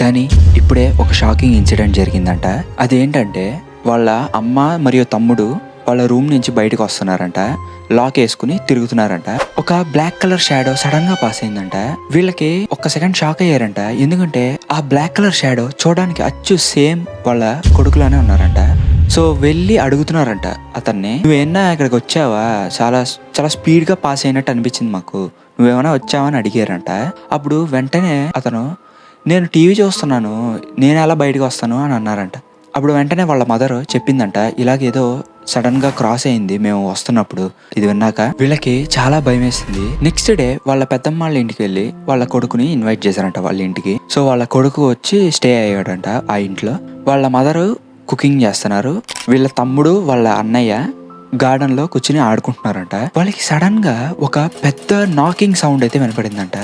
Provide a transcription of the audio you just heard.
కానీ ఇప్పుడే ఒక షాకింగ్ ఇన్సిడెంట్ జరిగిందంట. అదేంటంటే వాళ్ళ అమ్మ మరియు తమ్ముడు వాళ్ళ రూమ్ నుంచి బయటకు వస్తున్నారంట. లాక్ వేసుకుని తిరుగుతున్నారంట. ఒక బ్లాక్ కలర్ షాడో సడన్ గా పాస్ అయిందంట. వీళ్ళకి ఒక్క సెకండ్ షాక్ అయ్యారంట. ఎందుకంటే ఆ బ్లాక్ కలర్ షాడో చూడడానికి అచ్చు సేమ్ వాళ్ళ కొడుకులానే ఉన్నారంట. సో వెళ్ళి అడుగుతున్నారంట అతన్ని, నువ్వేనా ఇక్కడికి వచ్చావా, చాలా చాలా స్పీడ్ గా పాస్ అయినట్టు అనిపించింది మాకు, నువ్వేమైనా వచ్చావా అని అడిగారంట. అప్పుడు వెంటనే అతను, నేను టీవీ చూస్తున్నాను, నేను ఎలా బయటకు వస్తాను అని అన్నారంట. అప్పుడు వెంటనే వాళ్ళ మదర్ చెప్పిందంట, ఇలాగేదో సడన్ గా క్రాస్ అయింది మేము వస్తున్నప్పుడు. ఇది విన్నాక వీళ్ళకి చాలా భయం వేసింది. నెక్స్ట్ డే వాళ్ళ పెద్దమ్మ వాళ్ళ ఇంటికి వెళ్ళి వాళ్ళ కొడుకుని ఇన్వైట్ చేశారంట వాళ్ళ ఇంటికి. సో వాళ్ళ కొడుకు వచ్చి స్టే అయ్యాడంట ఆ ఇంట్లో. వాళ్ళ మదరు కుకింగ్ చేస్తున్నారు. వీళ్ళ తమ్ముడు వాళ్ళ అన్నయ్య గార్డెన్ లో కూర్చుని ఆడుకుంటున్నారంట. వాళ్ళకి సడన్ గా ఒక పెద్ద నాకింగ్ సౌండ్ అయితే వినపడిందంట.